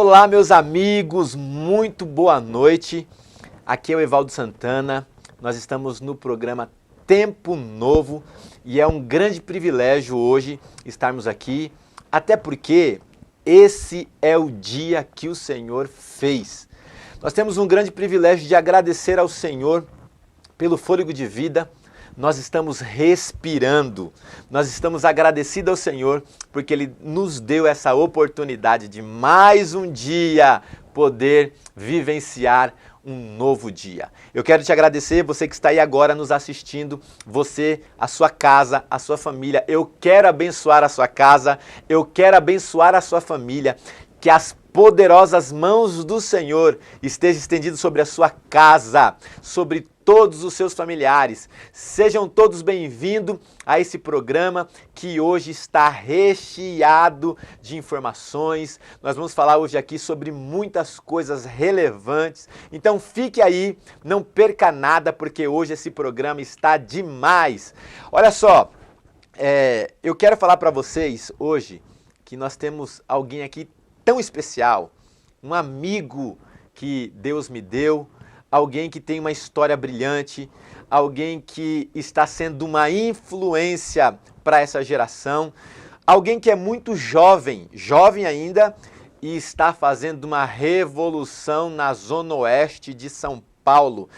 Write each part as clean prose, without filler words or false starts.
Olá, meus amigos, muito boa noite. Aqui é o Evaldo Santana. Nós estamos no programa Tempo Novo e é um grande privilégio hoje estarmos aqui, até porque esse é o dia que o Senhor fez. Nós temos um grande privilégio de agradecer ao Senhor pelo fôlego de vida. Nós estamos respirando, nós estamos agradecidos ao Senhor porque Ele nos deu essa oportunidade de mais um dia poder vivenciar um novo dia. Eu quero te agradecer, você que está aí agora nos assistindo, você, a sua casa, a sua família. Eu quero abençoar a sua casa, eu quero abençoar a sua família, que as poderosas mãos do Senhor estejam estendidas sobre a sua casa, sobre todos os seus familiares. Sejam todos bem-vindos a esse programa que hoje está recheado de informações. Nós vamos falar hoje aqui sobre muitas coisas relevantes. Então fique aí, não perca nada, porque hoje esse programa está demais. Olha só, eu quero falar para vocês hoje que nós temos alguém aqui tão especial, um amigo que Deus me deu, alguém que tem uma história brilhante, alguém que está sendo uma influência para essa geração, alguém que é muito jovem, jovem ainda, e está fazendo uma revolução na Zona Oeste de São Paulo.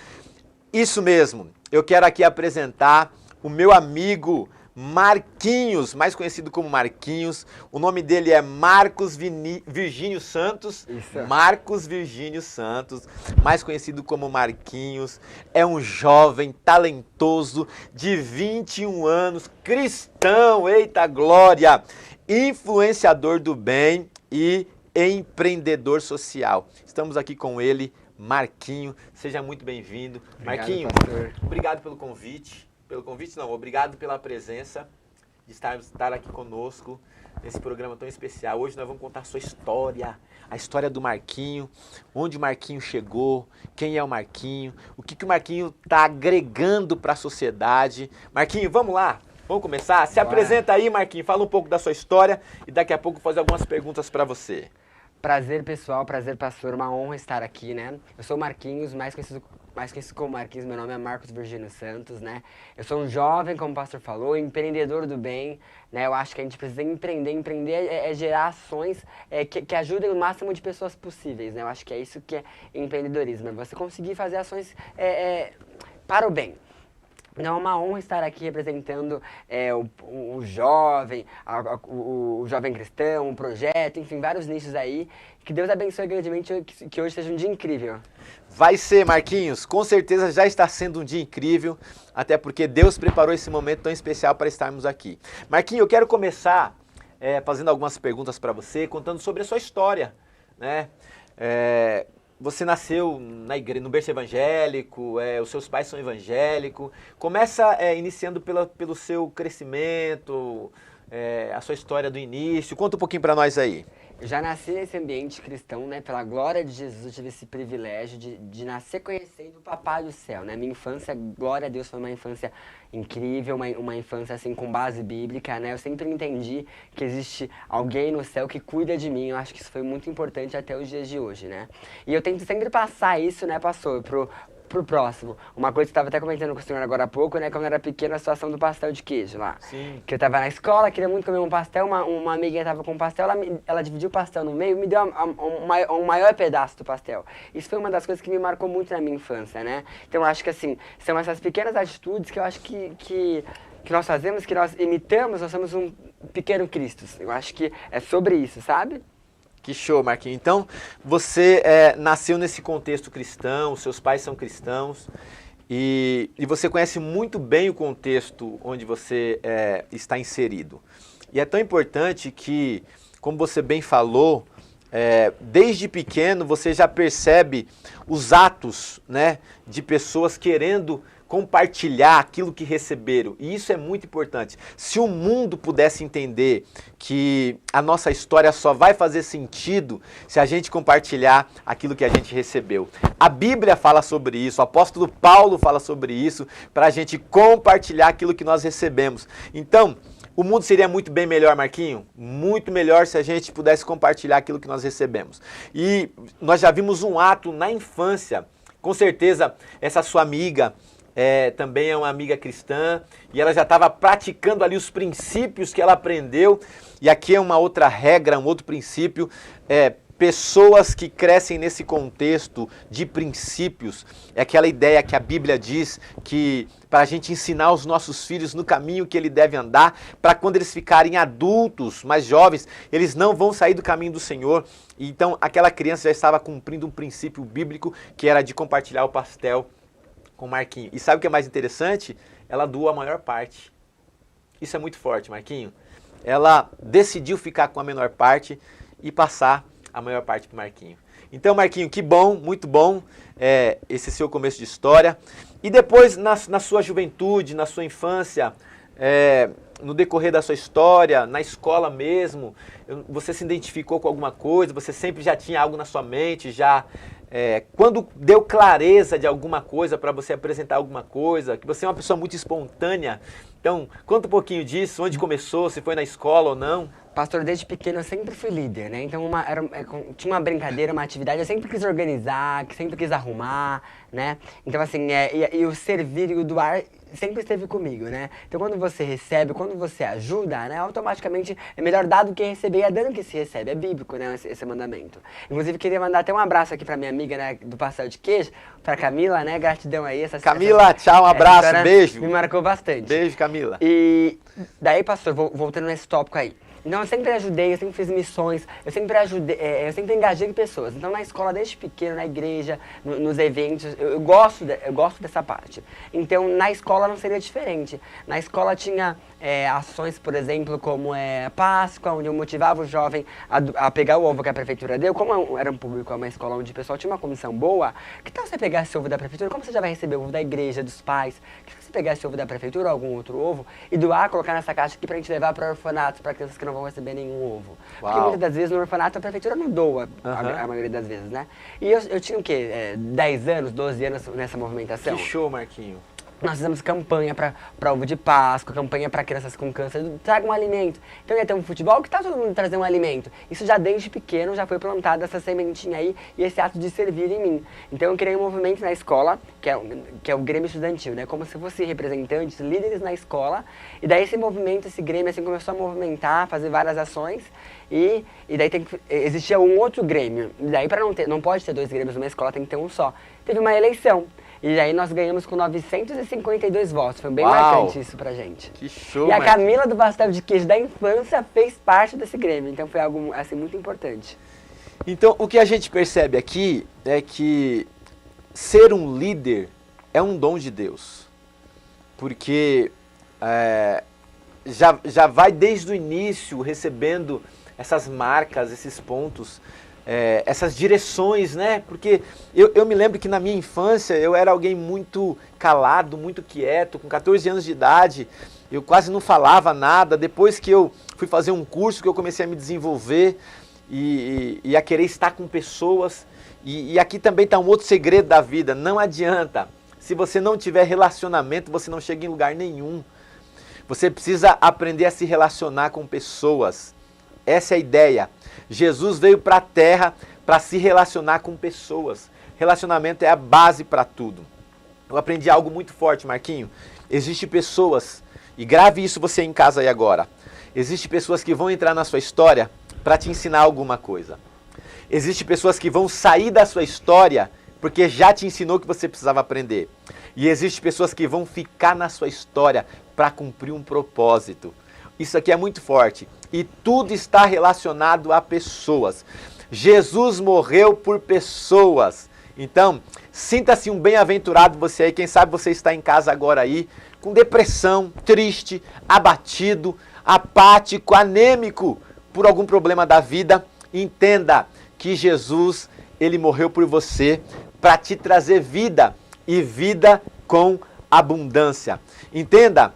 Isso mesmo, eu quero aqui apresentar o meu amigo Marquinhos, mais conhecido como Marquinhos. O nome dele é Marcos Virgínio Santos. Isso. Marcos Virgínio Santos, mais conhecido como Marquinhos. É um jovem talentoso de 21 anos, cristão, eita glória, influenciador do bem e empreendedor social. Estamos aqui com ele, Marquinho. Seja muito bem-vindo. Marquinho, pastor, obrigado pelo convite. Obrigado pela presença, de estar aqui conosco nesse programa tão especial. Hoje nós vamos contar a sua história, a história do Marquinho, onde o Marquinho chegou, quem é o Marquinho, o que o Marquinho está agregando para a sociedade. Marquinho, vamos lá? Vamos começar? Se apresenta aí, Marquinho, fala um pouco da sua história e daqui a pouco vou fazer algumas perguntas para você. Prazer, pessoal, prazer, pastor, uma honra estar aqui, né? Eu sou o Marquinhos, mais conhecido como Marquinhos, meu nome é Marcos Virgínio Santos, né? Eu sou um jovem, como o pastor falou, empreendedor do bem, né? Eu acho que a gente precisa empreender é gerar ações que ajudem o máximo de pessoas possíveis, né? Eu acho que é isso que é empreendedorismo, é você conseguir fazer ações para o bem. Então é uma honra estar aqui representando o jovem, o jovem cristão, um projeto, enfim, vários nichos aí. Que Deus abençoe grandemente, que hoje seja um dia incrível. Vai ser, Marquinhos, com certeza já está sendo um dia incrível, até porque Deus preparou esse momento tão especial para estarmos aqui. Marquinhos, eu quero começar fazendo algumas perguntas para você, contando sobre a sua história, né? Você nasceu no berço evangélico, os seus pais são evangélicos. Começa iniciando pelo seu crescimento, a sua história do início. Conta um pouquinho para nós aí. Eu já nasci nesse ambiente cristão, né? Pela glória de Jesus, eu tive esse privilégio de nascer conhecendo o Papai do Céu, né? Minha infância, glória a Deus, foi uma infância incrível, uma infância assim com base bíblica, né? Eu sempre entendi que existe alguém no céu que cuida de mim. Eu acho que isso foi muito importante até os dias de hoje, né? E eu tento sempre passar isso, né, pastor, pro próximo. Uma coisa que eu estava até comentando com o senhor agora há pouco, né? Quando eu era pequeno, a situação do pastel de queijo lá. Sim. Que eu estava na escola, queria muito comer um pastel, uma amiguinha estava com um pastel, ela dividiu o pastel no meio e me deu um maior pedaço do pastel. Isso foi uma das coisas que me marcou muito na minha infância, né? Então eu acho que assim, são essas pequenas atitudes que eu acho que nós fazemos, que nós imitamos, nós somos um pequeno Cristo. Eu acho que é sobre isso, sabe? Que show, Marquinhos. Então, você nasceu nesse contexto cristão, seus pais são cristãos, e você conhece muito bem o contexto onde você está inserido. E é tão importante que, como você bem falou, desde pequeno você já percebe os atos, né, de pessoas querendo compartilhar aquilo que receberam. E isso é muito importante. Se o mundo pudesse entender que a nossa história só vai fazer sentido se a gente compartilhar aquilo que a gente recebeu. A Bíblia fala sobre isso, o apóstolo Paulo fala sobre isso, para a gente compartilhar aquilo que nós recebemos. Então, O mundo seria muito bem melhor, Marquinho, muito melhor se a gente pudesse compartilhar aquilo que nós recebemos. E nós já vimos um ato na infância, com certeza essa sua amiga também é uma amiga cristã, e ela já estava praticando ali os princípios que ela aprendeu, e aqui é uma outra regra, um outro princípio, pessoas que crescem nesse contexto de princípios, é aquela ideia que a Bíblia diz que para a gente ensinar os nossos filhos no caminho que ele deve andar, para quando eles ficarem adultos, mais jovens, eles não vão sair do caminho do Senhor. Então aquela criança já estava cumprindo um princípio bíblico que era de compartilhar o pastel com o Marquinho. E sabe o que é mais interessante? Ela doou a maior parte. Isso é muito forte, Marquinho. Ela decidiu ficar com a menor parte e passar a maior parte para o Marquinho. Então, Marquinho, que bom, muito bom esse seu começo de história. E depois, na sua juventude, na sua infância, no decorrer da sua história, na escola mesmo, você se identificou com alguma coisa? Você sempre já tinha algo na sua mente? Quando deu clareza de alguma coisa para você apresentar alguma coisa? Que você é uma pessoa muito espontânea. Então, conta um pouquinho disso, onde começou, se foi na escola ou não. Pastor, desde pequeno eu sempre fui líder, né? Então tinha uma brincadeira, uma atividade, eu sempre quis organizar, sempre quis arrumar, né? Então assim, e o servir e o doar sempre esteve comigo, né? Então quando você recebe, quando você ajuda, né? Automaticamente é melhor dar do que receber, e é dando que se recebe, é bíblico, né? Esse mandamento. Inclusive queria mandar até um abraço aqui pra minha amiga, né? Do pastel de queijo, pra Camila, né? Gratidão aí. Camila, tchau, um abraço, beijo. Me marcou bastante. Beijo, Camila. E daí, pastor, voltando nesse tópico aí. Então eu sempre ajudei, eu sempre fiz missões, eu sempre engajei pessoas. Então na escola, desde pequeno, na igreja, nos eventos, eu gosto dessa parte. Então na escola não seria diferente. Na escola tinha ações, por exemplo, como Páscoa, onde eu motivava o jovem a pegar o ovo que a prefeitura deu. Como era um público, uma escola onde o pessoal tinha uma comissão boa, que tal você pegar esse ovo da prefeitura? Como você já vai receber o ovo da igreja, dos pais? Que tal você pegar esse ovo da prefeitura ou algum outro ovo e doar, colocar nessa caixa aqui pra gente levar para orfanatos, para crianças que não vão receber nenhum ovo? Uau. Porque muitas das vezes no orfanato a prefeitura não doa, a maioria das vezes, né? E eu tinha o quê? 10 anos, 12 anos nessa movimentação. Que show, Marquinho. Nós fizemos campanha para ovo de Páscoa, campanha para crianças com câncer, traga um alimento. Então ia ter um futebol, que tal todo mundo trazer um alimento? Isso já desde pequeno já foi plantada essa sementinha aí e esse ato de servir em mim. Então eu criei um movimento na escola, que é o Grêmio Estudantil, né? Como se fosse representantes, líderes na escola. E daí esse movimento, esse Grêmio assim começou a movimentar, fazer várias ações. E daí existia um outro Grêmio. E daí não pode ter 2 Grêmios numa escola, tem que ter um só. Teve uma eleição. E aí nós ganhamos com 952 votos. Foi bem marcante isso pra gente. Que show, E a Camila do pastel de queijo da infância fez parte desse Grêmio. Então foi algo assim muito importante. Então o que a gente percebe aqui é que ser um líder é um dom de Deus. Porque já vai desde o início recebendo essas marcas, esses pontos, essas direções, né? Porque eu me lembro que na minha infância eu era alguém muito calado, muito quieto, com 14 anos de idade, eu quase não falava nada. Depois que eu fui fazer um curso, que eu comecei a me desenvolver e a querer estar com pessoas. E aqui também está um outro segredo da vida: não adianta, se você não tiver relacionamento, você não chega em lugar nenhum. Você precisa aprender a se relacionar com pessoas. Essa é a ideia. Jesus veio para a terra para se relacionar com pessoas. Relacionamento é a base para tudo. Eu aprendi algo muito forte, Marquinho. Existem pessoas, e grave isso você em casa aí agora. Existem pessoas que vão entrar na sua história para te ensinar alguma coisa. Existem pessoas que vão sair da sua história porque já te ensinou que você precisava aprender. E existem pessoas que vão ficar na sua história para cumprir um propósito. Isso aqui é muito forte. E tudo está relacionado a pessoas. Jesus morreu por pessoas. Então, sinta-se um bem-aventurado você aí. Quem sabe você está em casa agora aí, com depressão, triste, abatido, apático, anêmico por algum problema da vida. Entenda que Jesus, ele morreu por você para te trazer vida e vida com abundância. Entenda,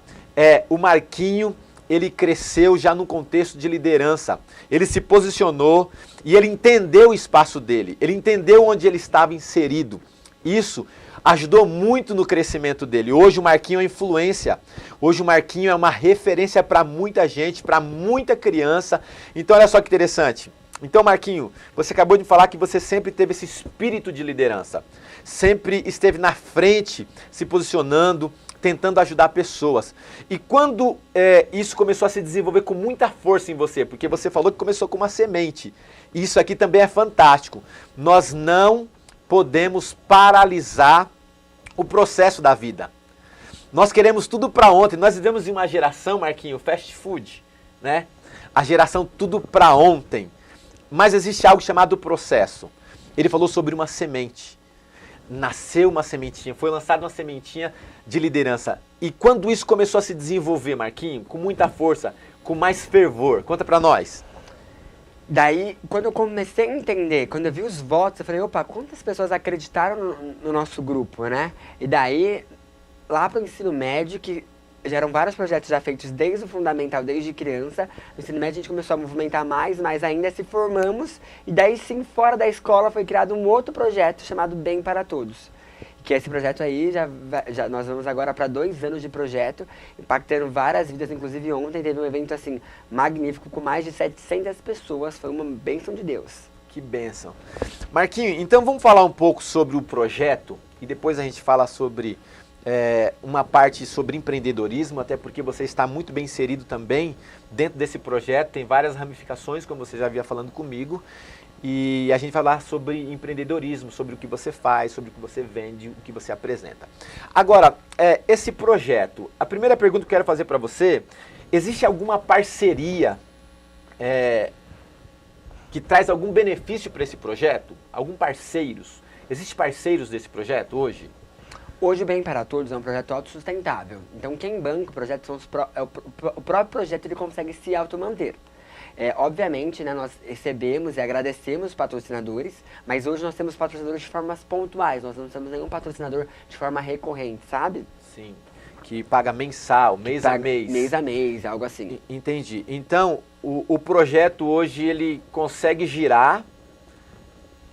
o Marquinho, ele cresceu já no contexto de liderança. Ele se posicionou e ele entendeu o espaço dele. Ele entendeu onde ele estava inserido. Isso ajudou muito no crescimento dele. Hoje o Marquinho é uma influência. Hoje o Marquinho é uma referência para muita gente, para muita criança. Então olha só que interessante. Então, Marquinho, você acabou de falar que você sempre teve esse espírito de liderança. Sempre esteve na frente, se posicionando, tentando ajudar pessoas. E quando isso começou a se desenvolver com muita força em você, porque você falou que começou com uma semente. Isso aqui também é fantástico. Nós não podemos paralisar o processo da vida. Nós queremos tudo para ontem. Nós vivemos em uma geração, Marquinho, fast food, né? A geração tudo para ontem. Mas existe algo chamado processo. Ele falou sobre uma semente. Nasceu uma sementinha, foi lançada uma sementinha de liderança. E quando isso começou a se desenvolver, Marquinho, com muita força, com mais fervor, conta pra nós. Daí, quando eu comecei a entender, quando eu vi os votos, eu falei, opa, quantas pessoas acreditaram no nosso grupo, né? E daí, lá pro ensino médio, que já eram vários projetos já feitos desde o fundamental, desde criança. No ensino médio a gente começou a movimentar mais ainda, se formamos. E daí sim, fora da escola, foi criado um outro projeto chamado Bem para Todos. Que esse projeto aí, nós vamos agora para 2 anos de projeto, impactando várias vidas. Inclusive ontem teve um evento assim, magnífico, com mais de 700 pessoas. Foi uma bênção de Deus. Que bênção. Marquinho, então vamos falar um pouco sobre o projeto e depois a gente fala sobre... uma parte sobre empreendedorismo, até porque você está muito bem inserido também dentro desse projeto, tem várias ramificações, como você já havia falando comigo, e a gente vai falar sobre empreendedorismo, sobre o que você faz, sobre o que você vende, o que você apresenta. Agora, esse projeto, a primeira pergunta que eu quero fazer para você, existe alguma parceria que traz algum benefício para esse projeto? Algum parceiros? Existem parceiros desse projeto hoje? Hoje o Bem para Todos é um projeto autossustentável. Então quem banca o projeto são o próprio projeto, ele consegue se automanter. Obviamente, né, nós recebemos e agradecemos os patrocinadores, mas hoje nós temos patrocinadores de formas pontuais, nós não temos nenhum patrocinador de forma recorrente, sabe? Sim, que paga mensal, mês a mês. Mês a mês, algo assim. Entendi. Então, o projeto hoje, ele consegue girar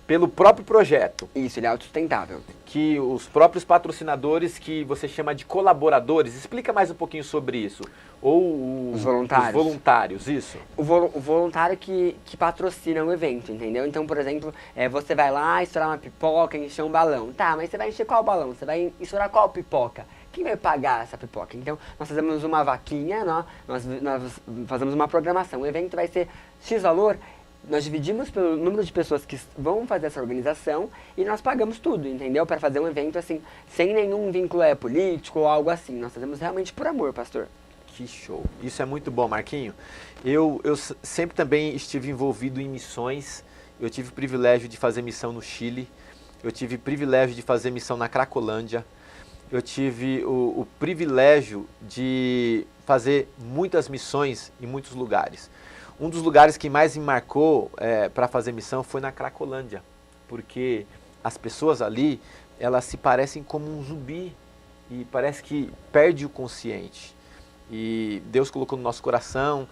pelo próprio projeto. Isso, ele é autossustentável. Que os próprios patrocinadores, que você chama de colaboradores, explica mais um pouquinho sobre isso. Ou os voluntários. Os voluntários, isso. O voluntário que patrocina o evento, entendeu? Então, por exemplo, você vai lá estourar uma pipoca, encher um balão. Tá, mas você vai encher qual balão? Você vai estourar qual pipoca? Quem vai pagar essa pipoca? Então, nós fazemos uma vaquinha, nós fazemos uma programação. O evento vai ser X valor. Nós dividimos pelo número de pessoas que vão fazer essa organização e nós pagamos tudo, entendeu? Para fazer um evento assim, sem nenhum vínculo político ou algo assim. Nós fazemos realmente por amor, pastor. Que show. Isso é muito bom, Marquinho. Eu sempre também estive envolvido em missões. Eu tive o privilégio de fazer missão no Chile. Eu tive o privilégio de fazer missão na Cracolândia. Eu tive o privilégio de fazer muitas missões em muitos lugares. Um dos lugares que mais me marcou para fazer missão foi na Cracolândia, porque as pessoas ali, elas se parecem como um zumbi e parece que perde o consciente. E Deus colocou no nosso coração,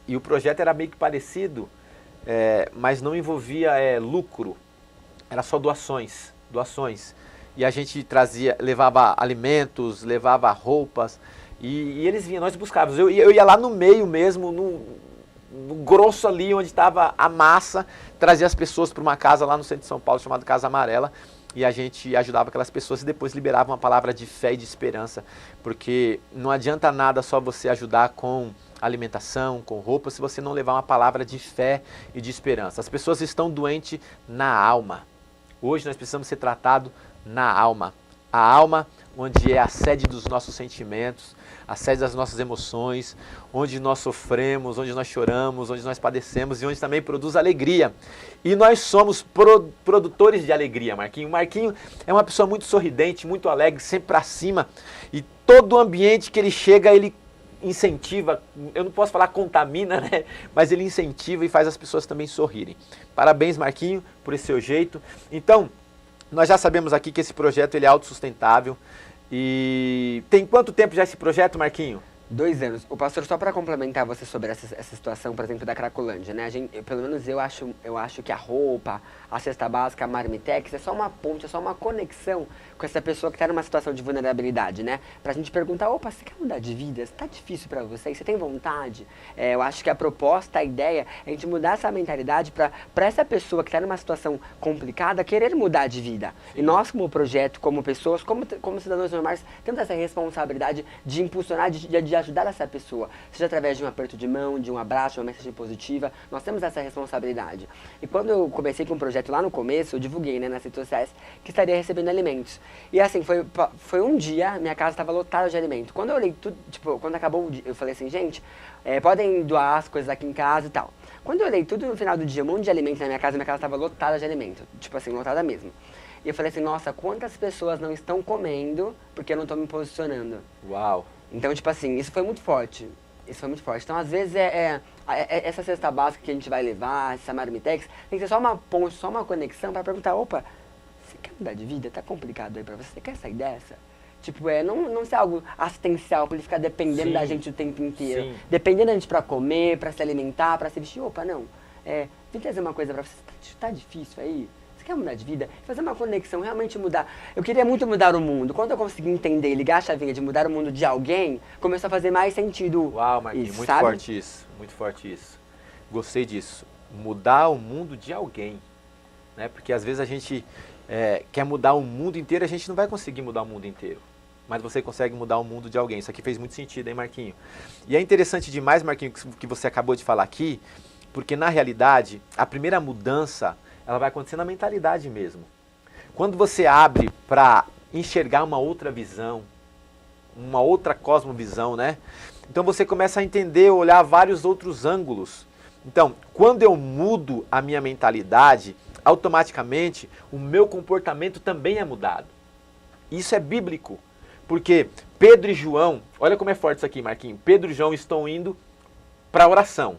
e o projeto era meio que parecido, mas não envolvia lucro, era só doações. E a gente levava alimentos, levava roupas, e eles vinham, nós buscávamos. Eu ia lá no meio mesmo, no grosso ali, onde estava a massa, trazia as pessoas para uma casa lá no centro de São Paulo, chamada Casa Amarela, e a gente ajudava aquelas pessoas e depois liberava uma palavra de fé e de esperança, porque não adianta nada só você ajudar com alimentação, com roupa, se você não levar uma palavra de fé e de esperança. As pessoas estão doentes na alma. Hoje nós precisamos ser tratados na alma. A alma, onde é a sede dos nossos sentimentos, a sede das nossas emoções, onde nós sofremos, onde nós choramos, onde nós padecemos e onde também produz alegria. E nós somos produtores de alegria, Marquinho. O Marquinho é uma pessoa muito sorridente, muito alegre, sempre para cima. E todo o ambiente que ele chega, ele incentiva, eu não posso falar contamina, né? Mas ele incentiva e faz as pessoas também sorrirem. Parabéns, Marquinho, por esse seu jeito. Então, nós já sabemos aqui que esse projeto ele é autossustentável. E tem quanto tempo já esse projeto, Marquinho? 2 anos. O pastor, só para complementar você sobre essa situação, por exemplo, da Cracolândia, né? Pelo menos eu acho que a roupa, a cesta básica, a Marmitex é só uma ponte, é só uma conexão com essa pessoa que está numa situação de vulnerabilidade, né? Pra gente perguntar, opa, você quer mudar de vida? Está difícil para você? Você tem vontade? Eu acho que a proposta, a ideia é a gente mudar essa mentalidade para essa pessoa que está numa situação complicada querer mudar de vida. Sim. E nós, como projeto, como pessoas, como cidadãos normais, temos essa responsabilidade de impulsionar, de ajudar essa pessoa, seja através de um aperto de mão, de um abraço, de uma mensagem positiva. Nós temos essa responsabilidade. E quando eu comecei com o projeto lá no começo, eu divulguei, né, nas redes sociais que estaria recebendo alimentos. E assim, foi um dia, minha casa estava lotada de alimento. Quando eu olhei tudo, tipo, quando acabou o dia, eu falei assim, gente, podem doar as coisas aqui em casa e tal. Quando eu olhei tudo no final do dia, um monte de alimento na minha casa estava lotada de alimento. Tipo assim, lotada mesmo. E eu falei assim, nossa, quantas pessoas não estão comendo porque eu não estou me posicionando. Uau! Então, tipo assim, isso foi muito forte. Isso foi muito forte. Então, às vezes, essa cesta básica que a gente vai levar, essa Marmitex, tem que ser só uma ponte, só uma conexão para perguntar, opa, você quer mudar de vida? Tá complicado aí pra você? Você quer sair dessa? Tipo, não ser algo assistencial, pra ele ficar dependendo da gente o tempo inteiro. Sim. Dependendo da gente pra comer, pra se alimentar, pra se vestir. Opa, não. Vim trazer uma coisa pra você. Tá difícil aí? Quer mudar de vida? Fazer uma conexão, realmente mudar. Eu queria muito mudar o mundo. Quando eu consegui entender e ligar a chavinha de mudar o mundo de alguém, começou a fazer mais sentido. Uau, Marquinhos, muito forte isso. Muito forte isso. Gostei disso. Mudar o mundo de alguém. Né? Porque às vezes a gente quer mudar o mundo inteiro, a gente não vai conseguir mudar o mundo inteiro. Mas você consegue mudar o mundo de alguém. Isso aqui fez muito sentido, hein, Marquinho? E é interessante demais, Marquinho, que você acabou de falar aqui, porque na realidade, a primeira mudança, ela vai acontecer na mentalidade mesmo. Quando você abre para enxergar uma outra visão, uma outra cosmovisão, né? Então você começa a entender, olhar vários outros ângulos. Então, quando eu mudo a minha mentalidade, automaticamente o meu comportamento também é mudado. Isso é bíblico, porque Pedro e João, olha como é forte isso aqui, Marquinhos. Pedro e João estão indo para a oração.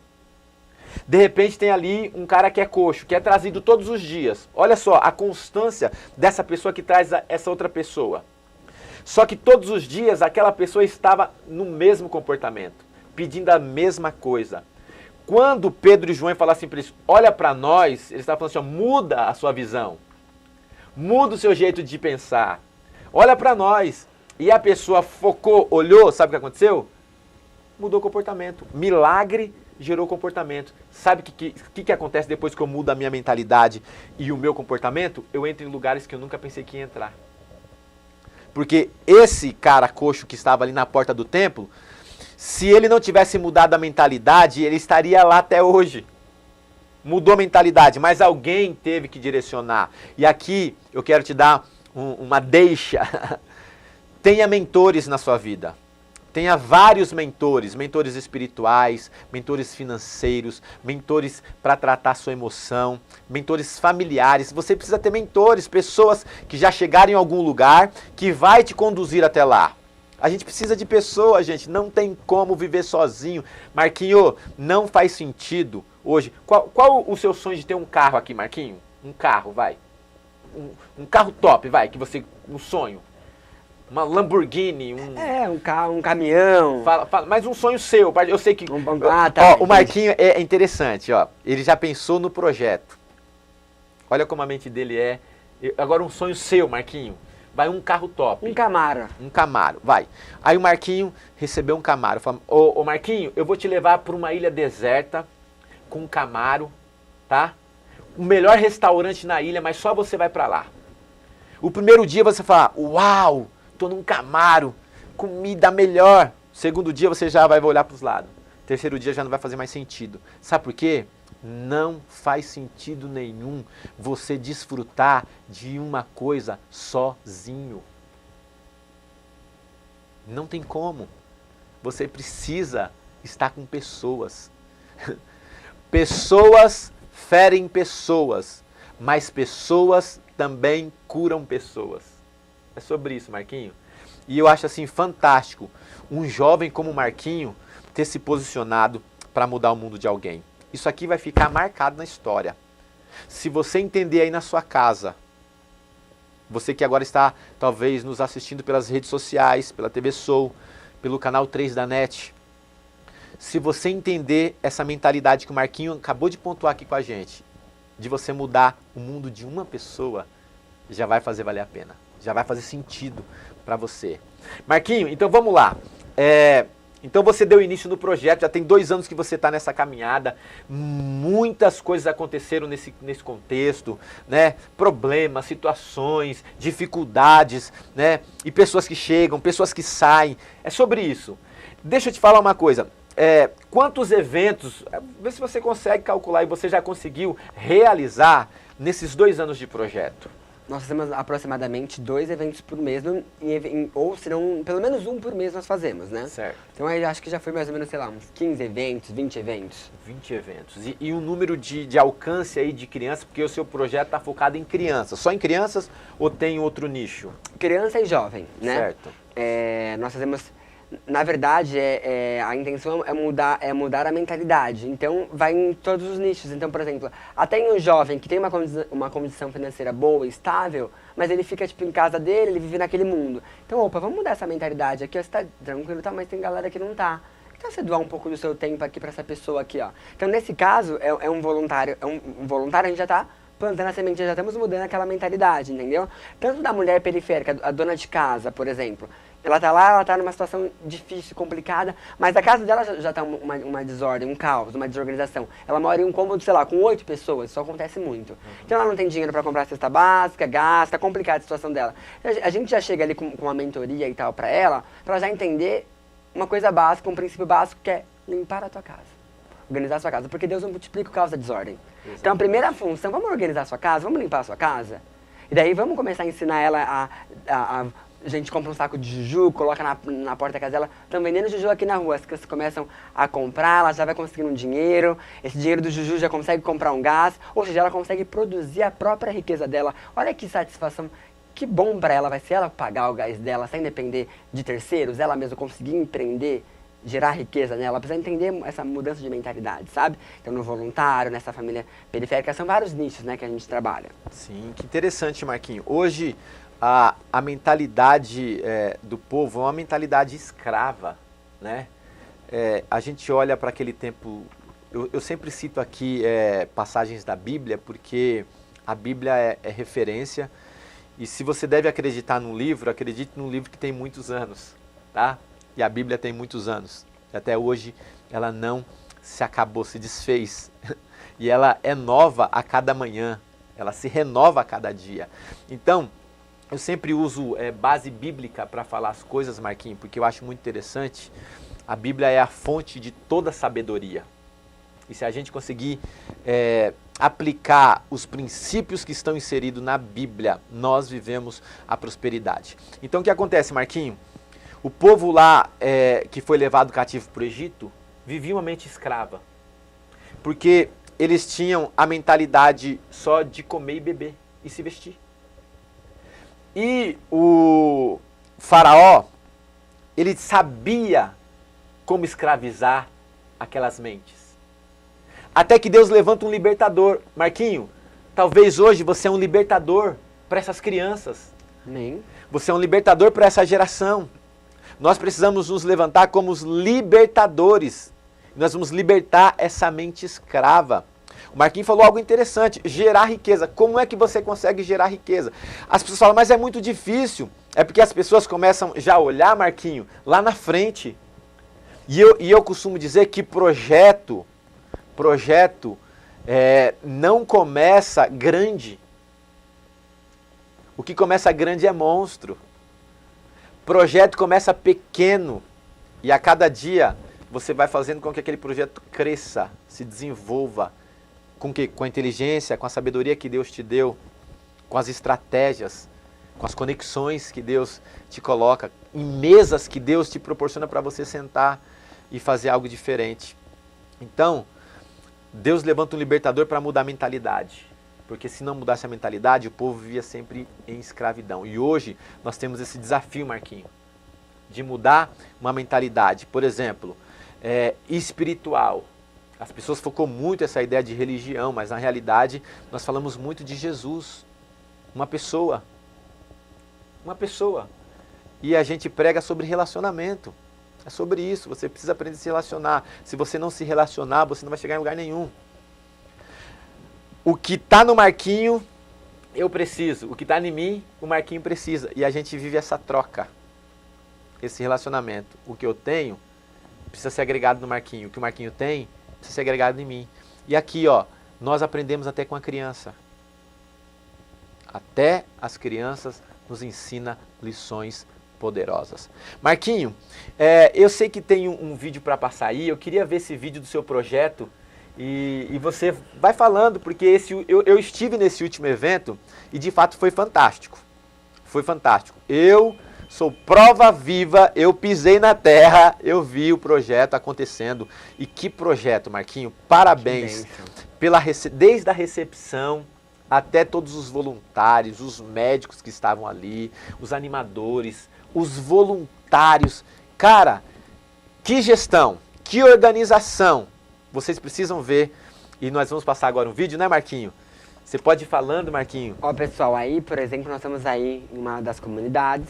De repente tem ali um cara que é coxo, que é trazido todos os dias. Olha só a constância dessa pessoa que traz essa outra pessoa. Só que todos os dias aquela pessoa estava no mesmo comportamento, pedindo a mesma coisa. Quando Pedro e João falam assim para eles, olha para nós, eles estavam falando assim, ó, muda a sua visão. Muda o seu jeito de pensar. Olha para nós. E a pessoa focou, olhou, sabe o que aconteceu? Mudou o comportamento. Milagre gerou comportamento. Sabe o que acontece depois que eu mudo a minha mentalidade e o meu comportamento? Eu entro em lugares que eu nunca pensei que ia entrar. Porque esse cara coxo que estava ali na porta do templo, se ele não tivesse mudado a mentalidade, ele estaria lá até hoje. Mudou a mentalidade, mas alguém teve que direcionar. E aqui eu quero te dar uma deixa. Tenha mentores na sua vida. Tenha vários mentores, mentores espirituais, mentores financeiros, mentores para tratar sua emoção, mentores familiares. Você precisa ter mentores, pessoas que já chegaram em algum lugar, que vai te conduzir até lá. A gente precisa de pessoas, gente, não tem como viver sozinho. Marquinho, não faz sentido hoje. Qual o seu sonho de ter um carro aqui, Marquinho? Um carro, vai. Um carro top, vai, que você, um sonho. Uma Lamborghini, um carro, um caminhão. Mas um sonho seu, eu sei que... Tá, o Marquinho é interessante, ó. Ele já pensou no projeto. Olha como a mente dele é. Agora um sonho seu, Marquinho. Vai um carro top. Um Camaro. Um Camaro, vai. Aí o Marquinho recebeu um Camaro. Fala, ô Marquinho, eu vou te levar para uma ilha deserta com um Camaro, tá? O melhor restaurante na ilha, mas só você vai para lá. O primeiro dia você fala, uau! Tô num Camaro, comida melhor. Segundo dia você já vai olhar para os lados. Terceiro dia já não vai fazer mais sentido. Sabe por quê? Não faz sentido nenhum você desfrutar de uma coisa sozinho. Não tem como. Você precisa estar com pessoas. Pessoas ferem pessoas, mas pessoas também curam pessoas. É sobre isso, Marquinho. E eu acho assim fantástico um jovem como o Marquinho ter se posicionado para mudar o mundo de alguém. Isso aqui vai ficar marcado na história. Se você entender aí na sua casa, você que agora está talvez nos assistindo pelas redes sociais, pela TV Soul, pelo canal 3 da NET. Se você entender essa mentalidade que o Marquinho acabou de pontuar aqui com a gente, de você mudar o mundo de uma pessoa, já vai fazer valer a pena. Já vai fazer sentido para você. Marquinho, então vamos lá. Então você deu início no projeto, já tem 2 anos que você está nessa caminhada, muitas coisas aconteceram nesse contexto, né? Problemas, situações, dificuldades, né? E pessoas que chegam, pessoas que saem, é sobre isso. Deixa eu te falar uma coisa, quantos eventos, vê se você consegue calcular e você já conseguiu realizar nesses 2 anos de projeto? Nós fazemos aproximadamente 2 eventos por mês, ou se não, pelo menos um por mês nós fazemos, né? Certo. Então aí acho que já foi mais ou menos, sei lá, uns 15 eventos, 20 eventos. 20 eventos. E o número de alcance aí de crianças, porque o seu projeto está focado em crianças. Só em crianças ou tem outro nicho? Criança e jovem, né? Certo. Nós fazemos... Na verdade, a intenção é mudar a mentalidade. Então, vai em todos os nichos. Então, por exemplo, até em um jovem que tem uma condição financeira boa e estável, mas ele fica, tipo, em casa dele, ele vive naquele mundo. Então, opa, vamos mudar essa mentalidade aqui, ó, você tá tranquilo, tá, mas tem galera que não tá. Então, você doar um pouco do seu tempo aqui pra essa pessoa aqui, ó. Então, nesse caso, é um voluntário, a gente já tá plantando a semente, já estamos mudando aquela mentalidade, entendeu? Tanto da mulher periférica, a dona de casa, por exemplo. Ela tá lá, ela tá numa situação difícil, complicada, mas a casa dela já tá uma desordem, um caos, uma desorganização. Ela mora em um cômodo, sei lá, com 8 pessoas, isso acontece muito. Então ela não tem dinheiro para comprar cesta básica, gasta, complicada a situação dela. A gente já chega ali com uma mentoria e tal para ela já entender uma coisa básica, um princípio básico que é limpar a tua casa. Organizar a sua casa, porque Deus não multiplica o caos da desordem. Exatamente. Então a primeira função, vamos organizar a sua casa, vamos limpar a sua casa? E daí vamos começar a ensinar ela a gente compra um saco de juju, coloca na porta da casa dela. Estão vendendo juju aqui na rua. As crianças começam a comprar, ela já vai conseguindo um dinheiro. Esse dinheiro do juju já consegue comprar um gás. Ou seja, ela consegue produzir a própria riqueza dela. Olha que satisfação, que bom para ela vai ser ela pagar o gás dela sem depender de terceiros. Ela mesma conseguir empreender, gerar riqueza nela. Ela precisa entender essa mudança de mentalidade, sabe? Então no voluntário, nessa família periférica, são vários nichos, né, que a gente trabalha. Sim, que interessante, Marquinho. Hoje a mentalidade do povo é uma mentalidade escrava, né? A gente olha para aquele tempo, eu sempre cito aqui passagens da Bíblia, porque a Bíblia é referência, e se você deve acreditar num livro, acredite num livro que tem muitos anos, tá? E a Bíblia tem muitos anos, até hoje ela não se acabou, se desfez, e ela é nova a cada manhã, ela se renova a cada dia. Então, eu sempre uso base bíblica para falar as coisas, Marquinho, porque eu acho muito interessante. A Bíblia é a fonte de toda sabedoria. E se a gente conseguir aplicar os princípios que estão inseridos na Bíblia, nós vivemos a prosperidade. Então o que acontece, Marquinho? O povo lá que foi levado cativo para o Egito vivia uma mente escrava. Porque eles tinham a mentalidade só de comer e beber e se vestir. E o faraó, ele sabia como escravizar aquelas mentes. Até que Deus levanta um libertador. Marquinho, talvez hoje você é um libertador para essas crianças. Amém. Você é um libertador para essa geração. Nós precisamos nos levantar como os libertadores. Nós vamos libertar essa mente escrava. O Marquinhos falou algo interessante, gerar riqueza. Como é que você consegue gerar riqueza? As pessoas falam, mas é muito difícil. É porque as pessoas começam já a olhar, Marquinho, lá na frente. E eu costumo dizer que projeto não começa grande. O que começa grande é monstro. Projeto começa pequeno. E a cada dia você vai fazendo com que aquele projeto cresça, se desenvolva. Com a inteligência, com a sabedoria que Deus te deu, com as estratégias, com as conexões que Deus te coloca, em mesas que Deus te proporciona para você sentar e fazer algo diferente. Então, Deus levanta um libertador para mudar a mentalidade. Porque se não mudasse a mentalidade, o povo vivia sempre em escravidão. E hoje nós temos esse desafio, Marquinho, de mudar uma mentalidade, por exemplo, espiritual. As pessoas focam muito essa ideia de religião, mas na realidade nós falamos muito de Jesus, uma pessoa. E a gente prega sobre relacionamento. É sobre isso, você precisa aprender a se relacionar. Se você não se relacionar, você não vai chegar em lugar nenhum. O que está no Marquinho, eu preciso. O que está em mim, o Marquinho precisa. E a gente vive essa troca, esse relacionamento. O que eu tenho precisa ser agregado no Marquinho. O que o Marquinho tem precisa ser agregado em mim. E aqui, ó, nós aprendemos até com a criança. Até as crianças nos ensina lições poderosas. Marquinho, eu sei que tem um vídeo para passar aí. Eu queria ver esse vídeo do seu projeto. E você vai falando, porque eu estive nesse último evento e de fato foi fantástico. Foi fantástico. Eu sou prova viva, eu pisei na terra, eu vi o projeto acontecendo. E que projeto, Marquinho, parabéns. Desde a recepção até todos os voluntários, os médicos que estavam ali, os animadores, os voluntários. Cara, que gestão, que organização. Vocês precisam ver, e nós vamos passar agora um vídeo, né, Marquinho? Você pode ir falando, Marquinho? Ó, pessoal, aí, por exemplo, nós estamos aí em uma das comunidades.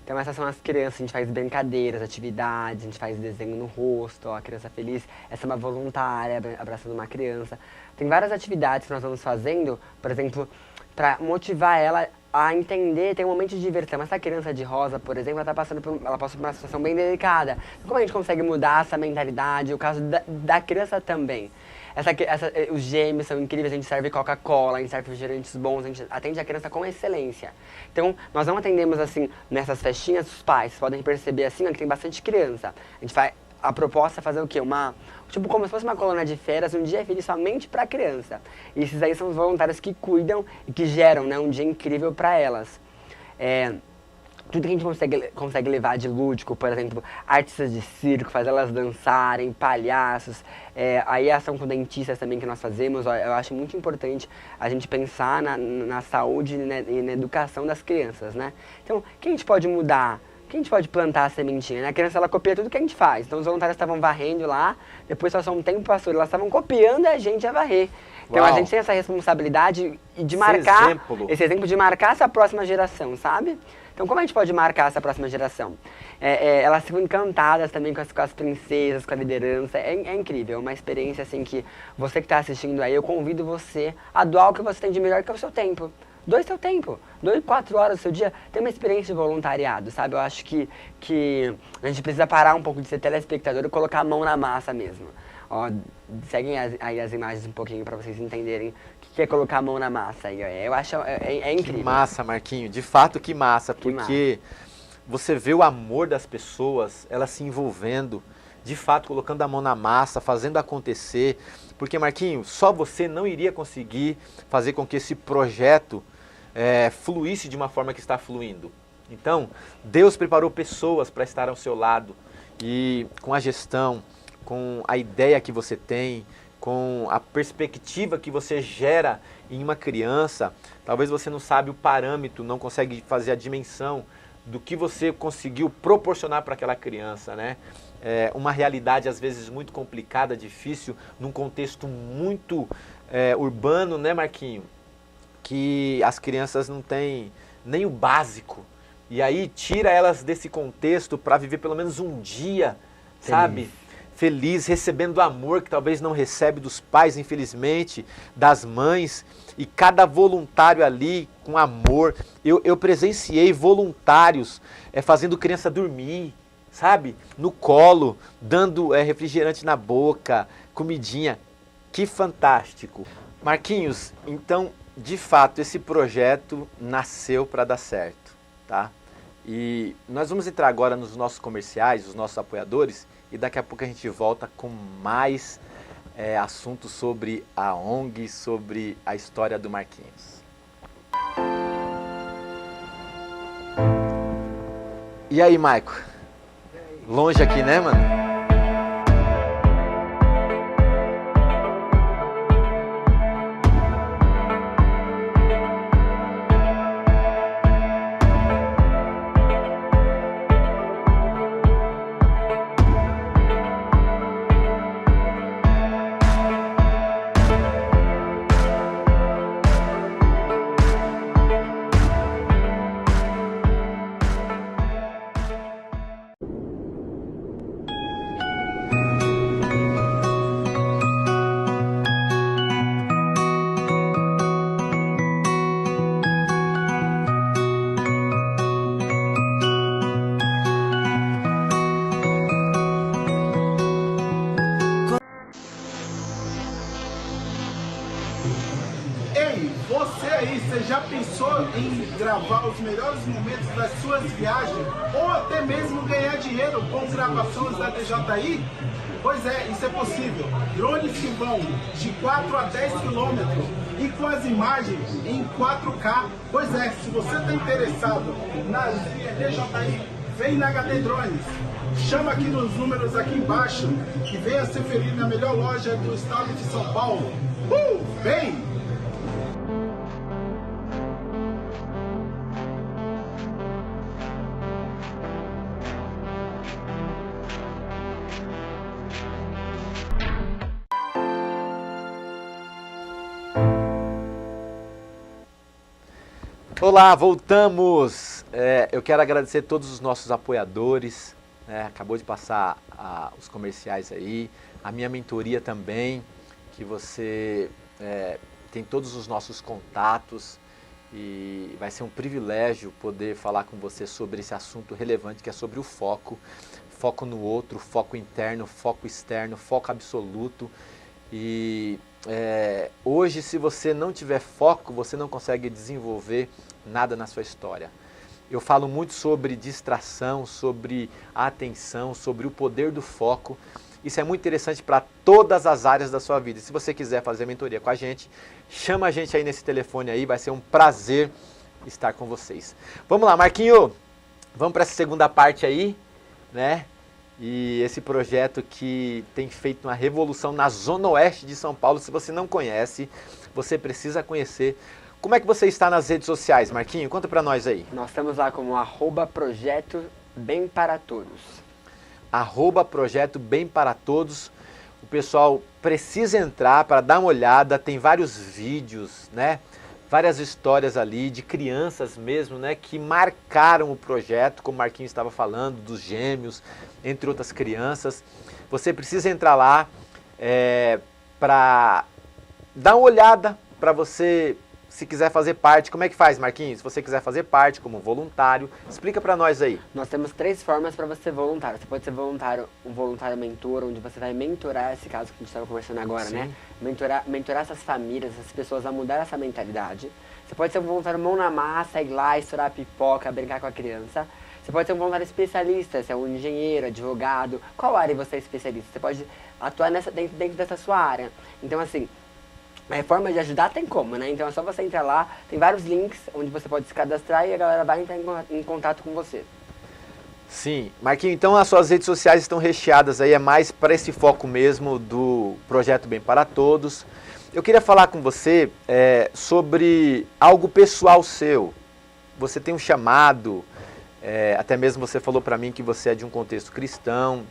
Então essas são as crianças, a gente faz brincadeiras, atividades, a gente faz desenho no rosto, ó, a criança feliz. Essa é uma voluntária, abraçando uma criança. Tem várias atividades que nós vamos fazendo, por exemplo, para motivar ela a entender, ter um momento de diversão. Essa criança de rosa, por exemplo, ela passa por uma situação bem delicada. Como a gente consegue mudar essa mentalidade? O caso da criança também. Os gêmeos são incríveis, a gente serve Coca-Cola, a gente serve refrigerantes bons, a gente atende a criança com excelência. Então, nós não atendemos assim, nessas festinhas, os pais podem perceber assim, ó, que tem bastante criança. A proposta é fazer o quê? Tipo como se fosse uma colônia de férias, um dia feliz somente para a criança. E esses aí são os voluntários que cuidam e que geram, né, um dia incrível para elas. Tudo que a gente consegue levar de lúdico, por exemplo, artistas de circo, fazer elas dançarem, palhaços, aí a ação com dentistas também que nós fazemos, ó, eu acho muito importante a gente pensar na saúde e na educação das crianças, né? Então, o que a gente pode mudar? O que a gente pode plantar a sementinha, né? A criança, ela copia tudo que a gente faz. Então, os voluntários estavam varrendo lá, depois passou um tempo, passou, elas estavam copiando a gente a varrer. Então, a gente tem essa responsabilidade de marcar, esse exemplo de marcar essa próxima geração, sabe? Então, como a gente pode marcar essa próxima geração? Elas ficam encantadas também com as princesas, com a liderança. É incrível, é uma experiência assim que você que está assistindo aí, eu convido você a doar o que você tem de melhor, que é o seu tempo. Doe seu tempo, doe 4 horas do seu dia, tem uma experiência de voluntariado, sabe? Eu acho que a gente precisa parar um pouco de ser telespectador e colocar a mão na massa mesmo. Ó, seguem aí as imagens um pouquinho para vocês entenderem o que é colocar a mão na massa. Eu acho incrível. Que massa, Marquinho, de fato que massa, porque você vê o amor das pessoas, elas se envolvendo, de fato colocando a mão na massa, fazendo acontecer. Porque, Marquinho, só você não iria conseguir fazer com que esse projeto fluísse de uma forma que está fluindo. Então, Deus preparou pessoas para estar ao seu lado e com a gestão, com a ideia que você tem, com a perspectiva que você gera em uma criança, talvez você não sabe o parâmetro, não consegue fazer a dimensão do que você conseguiu proporcionar para aquela criança, né? Uma realidade às vezes muito complicada, difícil, num contexto muito urbano, né, Marquinho? Que as crianças não têm nem o básico. E aí tira elas desse contexto para viver pelo menos um dia, sabe? Feliz, recebendo amor que talvez não recebe dos pais, infelizmente, das mães. E cada voluntário ali com amor. Eu presenciei voluntários fazendo criança dormir, sabe? No colo, dando refrigerante na boca, comidinha. Que fantástico. Marquinhos, então, de fato, esse projeto nasceu para dar certo, tá? E nós vamos entrar agora nos nossos comerciais, os nossos apoiadores, e daqui a pouco a gente volta com mais assuntos sobre a ONG, sobre a história do Marquinhos. E aí, Maico? Longe aqui, né, mano? em gravar os melhores momentos das suas viagens ou até mesmo ganhar dinheiro com gravações da DJI? Pois é, isso é possível. Drones que vão de 4 a 10 quilômetros e com as imagens em 4K. Pois é, se você está interessado nas linhas DJI, vem na HD Drones. Chama aqui nos números aqui embaixo e venha ser feliz na melhor loja do estado de São Paulo. Vem! Olá, voltamos! Eu quero agradecer a todos os nossos apoiadores, acabou de passar os comerciais aí, a minha mentoria também, que você tem todos os nossos contatos e vai ser um privilégio poder falar com você sobre esse assunto relevante que é sobre o foco, foco no outro, foco interno, foco externo, foco absoluto. E hoje, se você não tiver foco, você não consegue desenvolver nada na sua história. Eu falo muito sobre distração, sobre atenção, sobre o poder do foco. Isso é muito interessante para todas as áreas da sua vida. Se você quiser fazer mentoria com a gente, chama a gente aí nesse telefone aí, vai ser um prazer estar com vocês. Vamos lá, Marquinho, vamos para essa segunda parte aí, né? E esse projeto que tem feito uma revolução na Zona Oeste de São Paulo, se você não conhece, você precisa conhecer. Como é que você está nas redes sociais, Marquinho? Conta pra nós aí. Nós estamos lá como @projeto bem para todos. @projeto bem para todos. O pessoal precisa entrar para dar uma olhada, tem vários vídeos, né? Várias histórias ali de crianças mesmo, né, que marcaram o projeto, como o Marquinhos estava falando, dos gêmeos, entre outras crianças. Você precisa entrar lá para dar uma olhada, para você, se quiser fazer parte. Como é que faz, Marquinhos? Se você quiser fazer parte como voluntário, explica para nós aí. Nós temos 3 formas para você ser voluntário. Você pode ser voluntário, um voluntário mentor, onde você vai mentorar esse caso que a gente estava conversando agora, Sim. né? Mentorar essas famílias, essas pessoas a mudar essa mentalidade. Você pode ser um voluntário mão na massa, ir lá, estourar a pipoca, brincar com a criança. Você pode ser um voluntário especialista, se é um engenheiro, advogado. Qual área você é especialista? Você pode atuar dentro dessa sua área. Então, assim, forma de ajudar tem como, né? Então é só você entrar lá, tem vários links onde você pode se cadastrar e a galera vai entrar em contato com você. Sim, Marquinhos, então as suas redes sociais estão recheadas aí, é mais para esse foco mesmo do Projeto Bem para Todos. Eu queria falar com você sobre algo pessoal seu. Você tem um chamado, até mesmo você falou para mim que você é de um contexto cristão,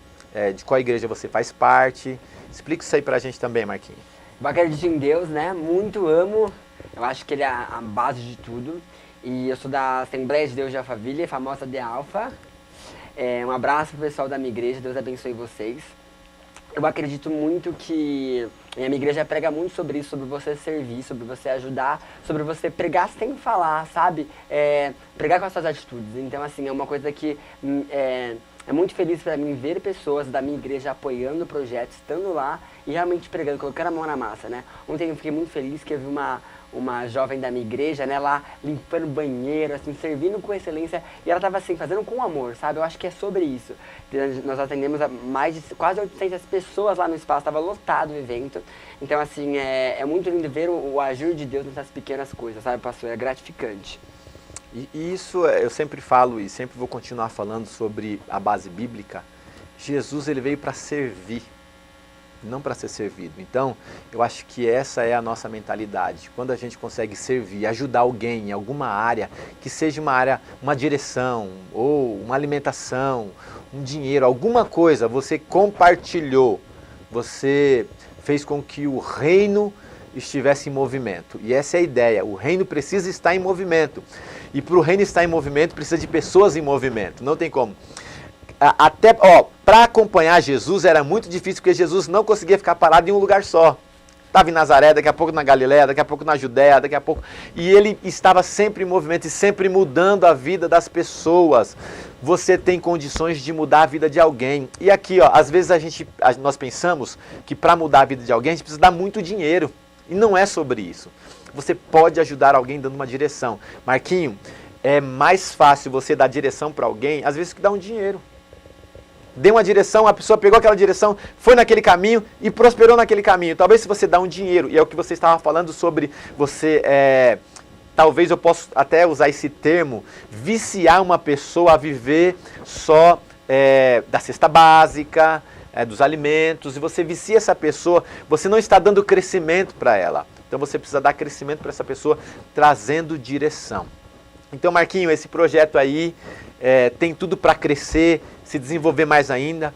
de qual igreja você faz parte. Explica isso aí para a gente também, Marquinhos. Eu acredito em Deus, né? Muito amo. Eu acho que Ele é a base de tudo. E eu sou da Assembleia de Deus de Alphaville, famosa de Alfa. Um abraço pro pessoal da minha igreja, Deus abençoe vocês. Eu acredito muito que a minha igreja prega muito sobre isso, sobre você servir, sobre você ajudar, sobre você pregar sem falar, sabe? Pregar com as suas atitudes. Então, assim, é uma coisa que é muito feliz para mim ver pessoas da minha igreja apoiando o projeto, estando lá e realmente pregando, colocando a mão na massa, né? Ontem eu fiquei muito feliz que eu vi uma jovem da minha igreja, né, lá limpando banheiro, assim, servindo com excelência, e ela estava assim, fazendo com amor, sabe? Eu acho que é sobre isso. Nós atendemos a mais de quase 800 pessoas lá no espaço, estava lotado o evento. Então, assim, é muito lindo ver o agir de Deus nessas pequenas coisas, sabe, pastor? É gratificante. E isso, eu sempre falo e sempre vou continuar falando sobre a base bíblica. Jesus, ele veio para servir, não para ser servido. Então, eu acho que essa é a nossa mentalidade. Quando a gente consegue servir, ajudar alguém em alguma área, que seja uma área, uma direção, ou uma alimentação, um dinheiro, alguma coisa, você compartilhou, você fez com que o reino estivesse em movimento. E essa é a ideia, o reino precisa estar em movimento. E para o reino estar em movimento, precisa de pessoas em movimento, não tem como. Até, para acompanhar Jesus era muito difícil, porque Jesus não conseguia ficar parado em um lugar só. Estava em Nazaré, daqui a pouco na Galileia, daqui a pouco na Judéia, daqui a pouco... E ele estava sempre em movimento e sempre mudando a vida das pessoas. Você tem condições de mudar a vida de alguém. E aqui, às vezes nós pensamos que para mudar a vida de alguém, a gente precisa dar muito dinheiro. E não é sobre isso. você pode ajudar alguém dando uma direção. Marquinho, é mais fácil você dar direção para alguém, às vezes, que dar um dinheiro. Dê uma direção, a pessoa pegou aquela direção, foi naquele caminho e prosperou naquele caminho. Talvez se você dá um dinheiro, e é o que você estava falando sobre você, talvez eu possa até usar esse termo, viciar uma pessoa a viver só da cesta básica, dos alimentos, e você vicia essa pessoa, você não está dando crescimento para ela. Então você precisa dar crescimento para essa pessoa, trazendo direção. Então, Marquinho, esse projeto aí tem tudo para crescer, se desenvolver mais ainda.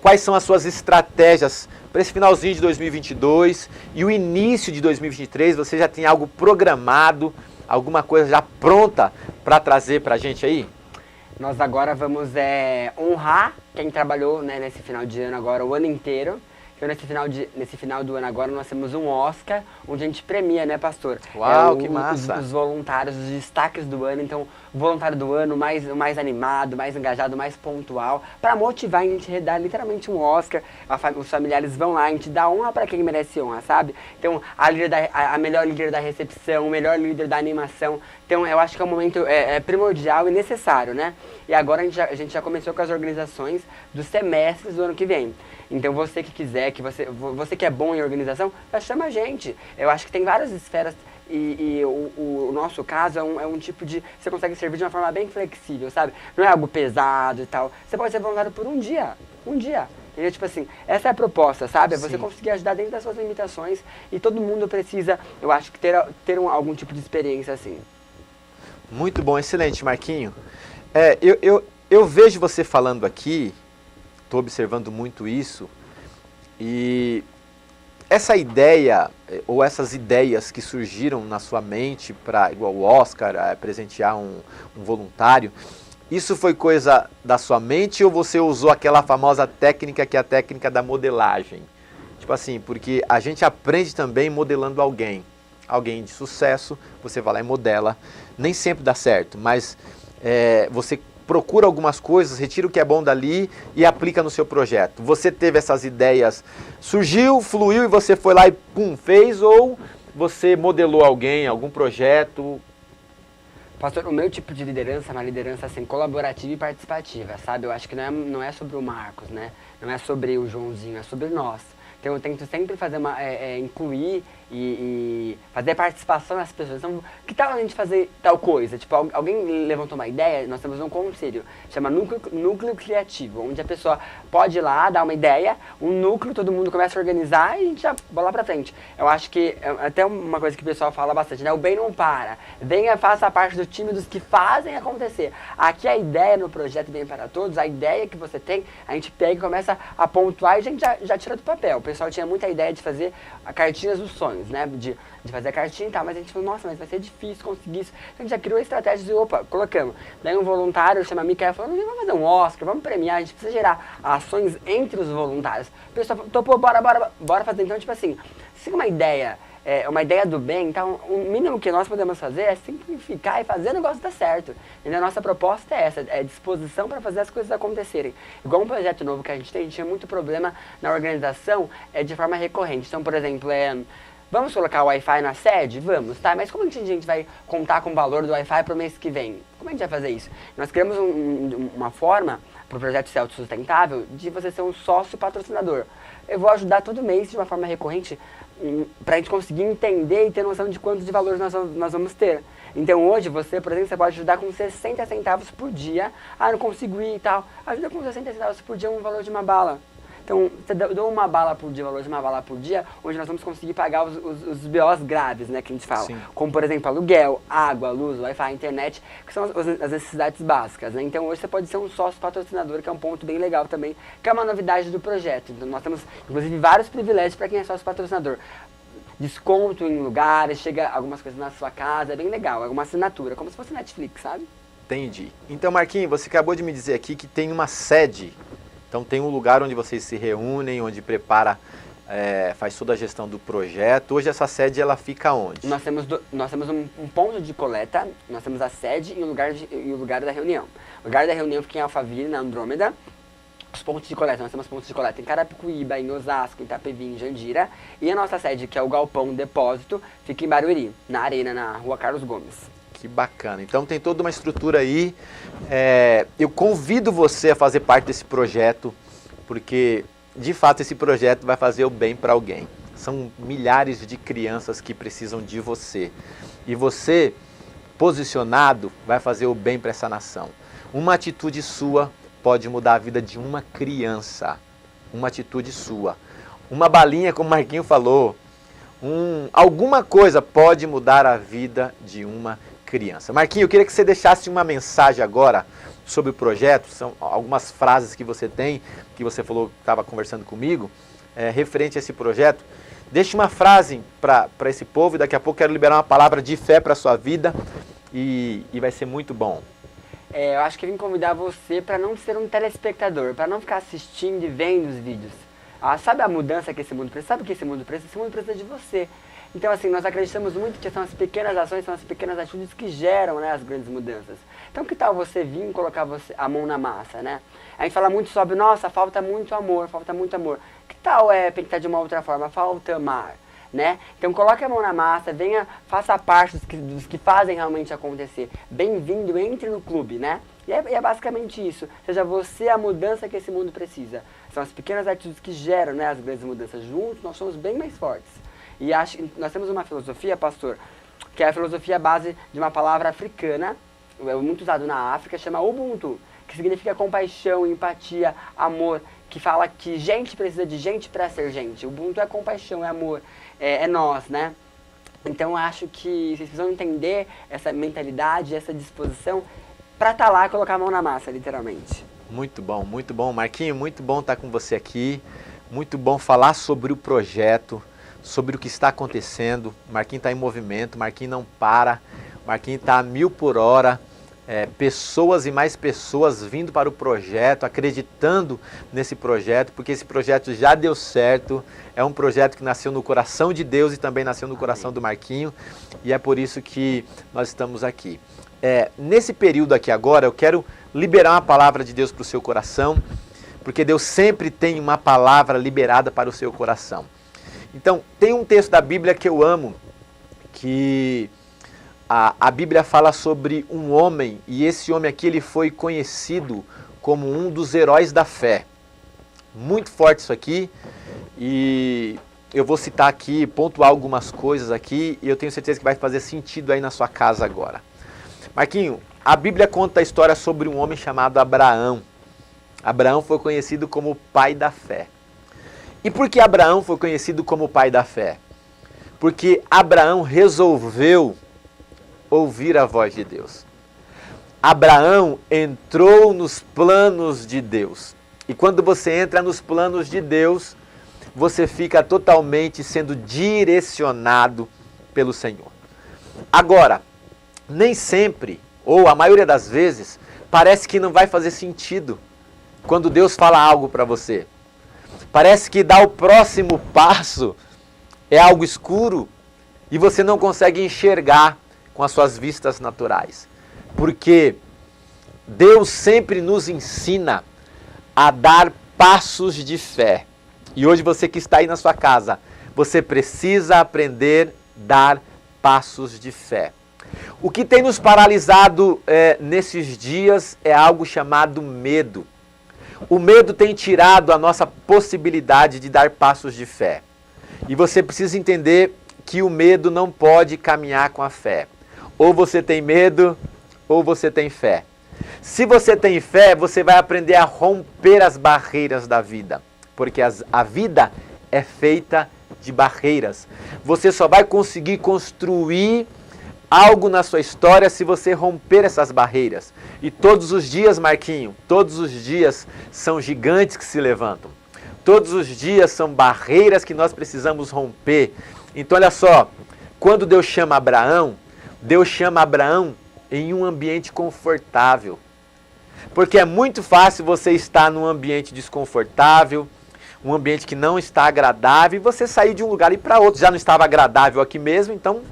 Quais são as suas estratégias para esse finalzinho de 2022 e o início de 2023? Você já tem algo programado, alguma coisa já pronta para trazer para a gente aí? Nós agora vamos honrar quem trabalhou, né, nesse final de ano agora, o ano inteiro. Então, nesse final do ano agora, nós temos um Oscar, onde a gente premia, né, pastor? Uau, que massa! Os voluntários, os destaques do ano. Então, o voluntário do ano o mais animado, mais engajado, mais pontual, para motivar, a gente dar literalmente um Oscar. Os familiares vão lá, a gente dá honra para quem merece honra, sabe? Então, a melhor líder da recepção, o melhor líder da animação. Então, eu acho que é um momento primordial e necessário, né? E agora a gente já começou com as organizações dos semestres do ano que vem. Então, você que quiser, você que é bom em organização, já chama a gente. Eu acho que tem várias esferas e o nosso caso é um tipo de... Você consegue servir de uma forma bem flexível, sabe? Não é algo pesado e tal. Você pode ser voluntário por um dia. Entendeu? Tipo assim, essa é a proposta, sabe? É você conseguir ajudar dentro das suas limitações e todo mundo precisa, eu acho que ter algum tipo de experiência assim. Muito bom, excelente, Marquinho. Eu vejo você falando aqui, estou observando muito isso, e essa ideia, ou essas ideias que surgiram na sua mente para, igual o Oscar, presentear um voluntário, isso foi coisa da sua mente ou você usou aquela famosa técnica que é a técnica da modelagem? Tipo assim, porque a gente aprende também modelando alguém de sucesso, você vai lá e modela, nem sempre dá certo, mas você procura algumas coisas, retira o que é bom dali e aplica no seu projeto. Você teve essas ideias, surgiu, fluiu e você foi lá e pum, fez, ou você modelou alguém, algum projeto? Pastor, o meu tipo de liderança é uma liderança assim, colaborativa e participativa, sabe? Eu acho que não é sobre o Marcos, né? Não é sobre o Joãozinho, é sobre nós. Então eu tento sempre fazer incluir e fazer participação das pessoas. Então, que tal a gente fazer tal coisa? Tipo, alguém levantou uma ideia, nós temos um conselho, chama núcleo criativo, onde a pessoa pode ir lá, dar uma ideia, um núcleo, todo mundo começa a organizar e a gente já bola pra frente. Eu acho que, até uma coisa que o pessoal fala bastante, né? O bem não para. Venha, faça parte do time dos que fazem acontecer. Aqui a ideia no projeto Bem para Todos, a ideia que você tem, a gente pega e começa a pontuar e a gente já tira do papel. O pessoal tinha muita ideia de fazer cartinhas dos sonhos, né? De fazer a cartinha e tal, mas a gente falou, nossa, mas vai ser difícil conseguir isso. Então a gente já criou a estratégia de, opa, colocamos. Daí um voluntário chama a Micaela e falou, vamos fazer um Oscar, vamos premiar, a gente precisa gerar ações entre os voluntários. O pessoal falou, topou, bora fazer. Então, tipo assim, se uma ideia do bem, então o mínimo que nós podemos fazer é simplificar e fazer o negócio dar certo. E a nossa proposta é essa, é disposição para fazer as coisas acontecerem. Igual um projeto novo que a gente tinha muito problema na organização de forma recorrente. Então, por exemplo, vamos colocar o Wi-Fi na sede? Vamos, tá? Mas como a gente vai contar com o valor do Wi-Fi para o mês que vem? Como a gente vai fazer isso? Nós criamos uma forma para o projeto ser autossustentável de você ser um sócio patrocinador. Eu vou ajudar todo mês de uma forma recorrente para a gente conseguir entender e ter noção de quanto de valor nós vamos ter. Então hoje você, por exemplo, você pode ajudar com 60 centavos por dia. Ah, não consigo ir e tal. Ajuda com 60 centavos por dia um valor de uma bala. Então, você dá uma bala por dia, valor de uma bala por dia, onde nós vamos conseguir pagar os BOs graves, né, que a gente fala. Sim. Como, por exemplo, aluguel, água, luz, Wi-Fi, internet, que são as necessidades básicas, né? Então, hoje você pode ser um sócio patrocinador, que é um ponto bem legal também, que é uma novidade do projeto. Então, nós temos, inclusive, vários privilégios para quem é sócio patrocinador. Desconto em lugares, chega algumas coisas na sua casa, é bem legal, é uma assinatura, como se fosse Netflix, sabe? Entendi. Então, Marquinhos, você acabou de me dizer aqui que tem uma sede. Então tem um lugar onde vocês se reúnem, onde prepara, faz toda a gestão do projeto. Hoje essa sede ela fica onde? Nós temos um ponto de coleta, nós temos a sede e o lugar da reunião. O lugar da reunião fica em Alphaville, na Andrômeda. os pontos de coleta. Nós temos pontos de coleta em Carapicuíba, em Osasco, em Itapevi, em Jandira. E a nossa sede, que é o Galpão Depósito, fica em Barueri, na Arena, na Rua Carlos Gomes. Que bacana. Então tem toda uma estrutura aí. Eu convido você a fazer parte desse projeto, porque de fato esse projeto vai fazer o bem para alguém. São milhares de crianças que precisam de você. E você, posicionado, vai fazer o bem para essa nação. Uma atitude sua pode mudar a vida de uma criança. Uma atitude sua. Uma balinha, como o Marquinho falou, alguma coisa pode mudar a vida de uma criança. Marquinho, eu queria que você deixasse uma mensagem agora sobre o projeto. São algumas frases que você tem, que você falou que estava conversando comigo, referente a esse projeto. Deixe uma frase para esse povo e daqui a pouco quero liberar uma palavra de fé para a sua vida e vai ser muito bom. Eu acho que eu vim convidar você para não ser um telespectador, para não ficar assistindo e vendo os vídeos. Sabe a mudança que esse mundo precisa? Sabe o que esse mundo precisa? Esse mundo precisa de você. Então, assim, nós acreditamos muito que são as pequenas ações, são as pequenas atitudes que geram, né, as grandes mudanças. Então, que tal você vir e colocar a mão na massa, né? A gente fala muito sobre, nossa, falta muito amor, falta muito amor. Que tal pensar de uma outra forma? Falta amar, né? Então, coloque a mão na massa, venha, faça parte dos que fazem realmente acontecer. Bem-vindo, entre no clube, né? E é basicamente isso. Seja você a mudança que esse mundo precisa. São as pequenas atitudes que geram, né, as grandes mudanças. Juntos, nós somos bem mais fortes. E nós temos uma filosofia, pastor, que é a filosofia base de uma palavra africana, muito usada na África, chama Ubuntu, que significa compaixão, empatia, amor, que fala que gente precisa de gente para ser gente. Ubuntu é compaixão, é amor, é nós, né? Então eu acho que vocês precisam entender essa mentalidade, essa disposição para estar lá e colocar a mão na massa, literalmente. Muito bom, Marquinho, muito bom estar com você aqui, muito bom falar sobre o projeto, sobre o que está acontecendo. Marquinhos está em movimento, Marquinhos não para, Marquinhos está a 1000 por hora, pessoas e mais pessoas vindo para o projeto, acreditando nesse projeto, porque esse projeto já deu certo, é um projeto que nasceu no coração de Deus e também nasceu no coração do Marquinhos, e é por isso que nós estamos aqui. Nesse período aqui agora, eu quero liberar uma palavra de Deus para o seu coração, porque Deus sempre tem uma palavra liberada para o seu coração. Então, tem um texto da Bíblia que eu amo, que a Bíblia fala sobre um homem, e esse homem aqui ele foi conhecido como um dos heróis da fé. Muito forte isso aqui, e eu vou citar aqui, pontuar algumas coisas aqui, e eu tenho certeza que vai fazer sentido aí na sua casa agora. Marquinho, a Bíblia conta a história sobre um homem chamado Abraão. Abraão foi conhecido como o pai da fé. E por que Abraão foi conhecido como o pai da fé? Porque Abraão resolveu ouvir a voz de Deus. Abraão entrou nos planos de Deus. E quando você entra nos planos de Deus, você fica totalmente sendo direcionado pelo Senhor. Agora, nem sempre, ou a maioria das vezes, parece que não vai fazer sentido quando Deus fala algo para você. Parece que dar o próximo passo é algo escuro e você não consegue enxergar com as suas vistas naturais. Porque Deus sempre nos ensina a dar passos de fé. E hoje você que está aí na sua casa, você precisa aprender a dar passos de fé. O que tem nos paralisado nesses dias é algo chamado medo. O medo tem tirado a nossa possibilidade de dar passos de fé. E você precisa entender que o medo não pode caminhar com a fé. Ou você tem medo, ou você tem fé. Se você tem fé, você vai aprender a romper as barreiras da vida. Porque a vida é feita de barreiras. Você só vai conseguir construir algo na sua história se você romper essas barreiras. E todos os dias, Marquinho, todos os dias são gigantes que se levantam. Todos os dias são barreiras que nós precisamos romper. Então olha só, quando Deus chama Abraão em um ambiente confortável. Porque é muito fácil você estar num ambiente desconfortável, um ambiente que não está agradável, e você sair de um lugar e ir para outro. Já não estava agradável aqui mesmo, então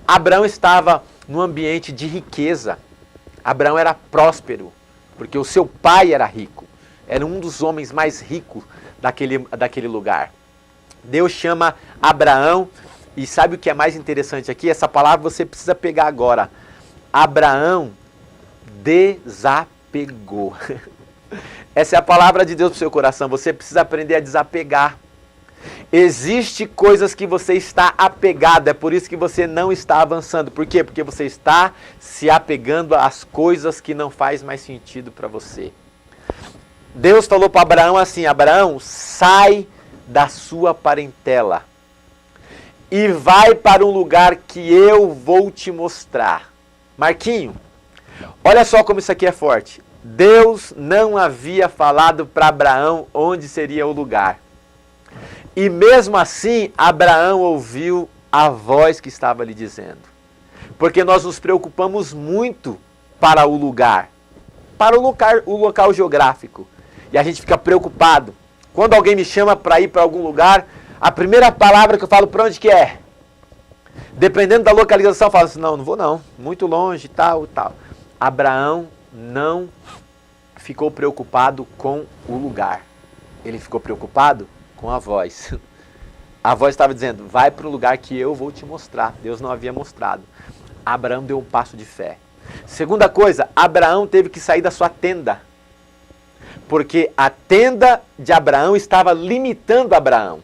Abraão estava num ambiente de riqueza. Abraão era próspero, porque o seu pai era rico. era um dos homens mais ricos daquele lugar. Deus chama Abraão, e sabe o que é mais interessante aqui? Essa palavra você precisa pegar agora. Abraão desapegou. Essa é a palavra de Deus para o seu coração. Você precisa aprender a desapegar. Existem coisas que você está apegado, é por isso que você não está avançando. Por quê? Porque você está se apegando às coisas que não faz mais sentido para você. Deus falou para Abraão assim: Abraão, sai da sua parentela e vai para um lugar que eu vou te mostrar. Marquinho, olha só como isso aqui é forte. Deus não havia falado para Abraão onde seria o lugar. E mesmo assim, Abraão ouviu a voz que estava lhe dizendo. Porque nós nos preocupamos muito para o lugar, para o local geográfico. E a gente fica preocupado. Quando alguém me chama para ir para algum lugar, a primeira palavra que eu falo, para onde que é? Dependendo da localização, eu falo assim, não vou não, muito longe, tal, tal. Abraão não ficou preocupado com o lugar. Ele ficou preocupado com a voz. A voz estava dizendo, vai para o lugar que eu vou te mostrar. Deus não havia mostrado. Abraão deu um passo de fé. Segunda coisa, Abraão teve que sair da sua tenda. Porque a tenda de Abraão estava limitando Abraão.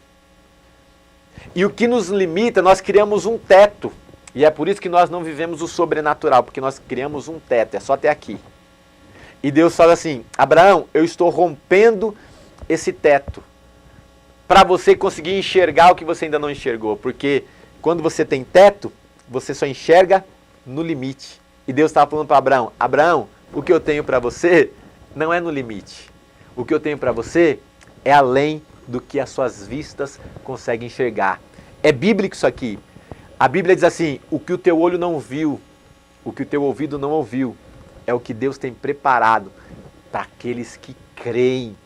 E o que nos limita, nós criamos um teto. E é por isso que nós não vivemos o sobrenatural, porque nós criamos um teto, é só até aqui. E Deus fala assim, Abraão, eu estou rompendo esse teto. Para você conseguir enxergar o que você ainda não enxergou. Porque quando você tem teto, você só enxerga no limite. E Deus estava falando para Abraão, Abraão, o que eu tenho para você não é no limite. O que eu tenho para você é além do que as suas vistas conseguem enxergar. É bíblico isso aqui. A Bíblia diz assim, o que o teu olho não viu, o que o teu ouvido não ouviu, é o que Deus tem preparado para aqueles que creem.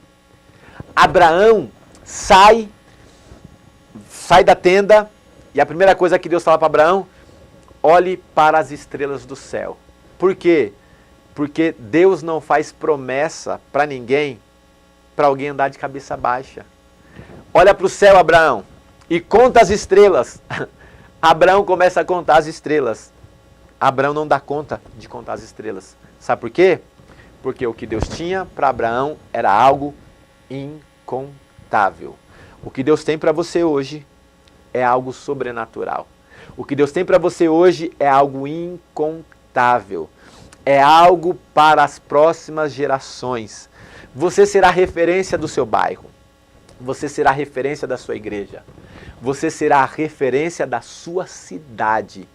Abraão sai da tenda e a primeira coisa que Deus fala para Abraão, olhe para as estrelas do céu. Por quê? Porque Deus não faz promessa para ninguém, para alguém andar de cabeça baixa. Olha para o céu, Abraão, e conta as estrelas. Abraão começa a contar as estrelas. Abraão não dá conta de contar as estrelas. Sabe por quê? Porque o que Deus tinha para Abraão era algo incontável. O que Deus tem para você hoje é algo sobrenatural. O que Deus tem para você hoje é algo incontável. É algo para as próximas gerações. Você será referência do seu bairro. Você será referência da sua igreja. Você será a referência da sua cidade.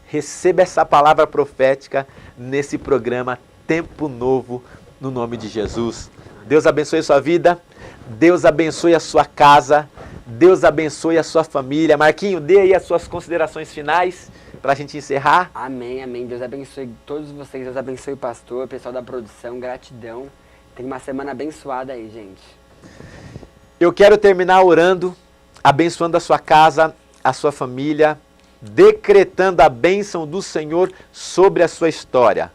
Receba essa palavra profética nesse programa Tempo Novo, no nome de Jesus. Deus abençoe a sua vida. Deus abençoe a sua casa. Deus abençoe a sua família. Marquinho, dê aí as suas considerações finais para a gente encerrar. Amém, amém. Deus abençoe todos vocês. Deus abençoe o pastor, o pessoal da produção. Gratidão. Tem uma semana abençoada aí, gente. Eu quero terminar orando, abençoando a sua casa, a sua família, decretando a bênção do Senhor sobre a sua história.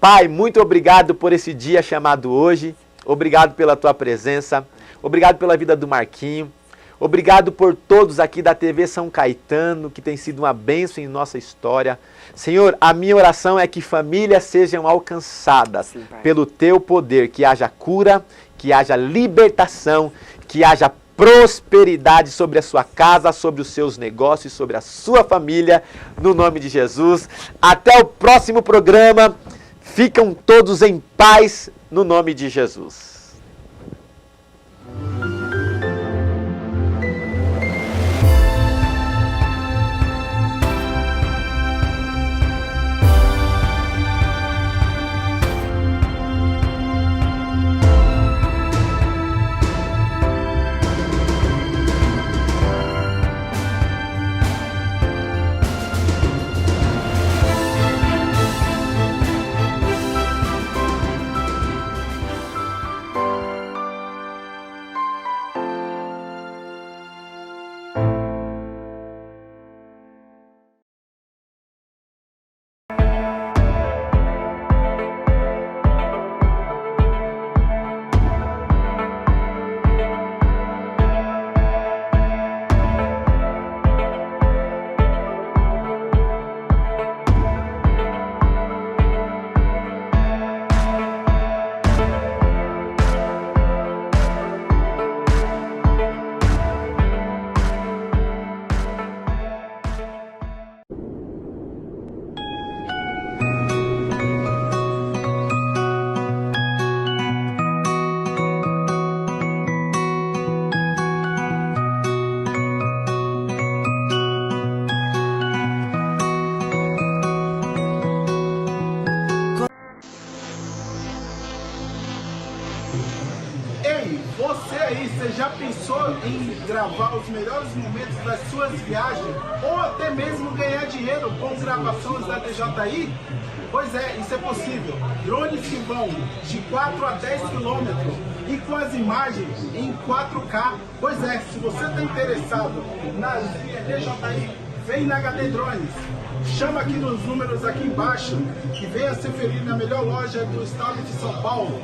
Pai, muito obrigado por esse dia chamado hoje. Obrigado pela tua presença. Obrigado pela vida do Marquinho. Obrigado por todos aqui da TV São Caetano, que tem sido uma bênção em nossa história. Senhor, a minha oração é que famílias sejam alcançadas Sim, Pai. pelo teu poder, que haja cura, que haja libertação, que haja prosperidade sobre a sua casa, sobre os seus negócios, sobre a sua família, no nome de Jesus. Até o próximo programa. Ficam todos em paz, no nome de Jesus. Ei, você já pensou em gravar os melhores momentos das suas viagens ou até mesmo ganhar dinheiro com gravações da DJI? Pois é, isso é possível. Drones que vão de 4 a 10 quilômetros e com as imagens em 4K. Pois é, se você está interessado nas linhas DJI, vem na HD Drones. Chama aqui nos números aqui embaixo e venha ser feliz na melhor loja do estado de São Paulo.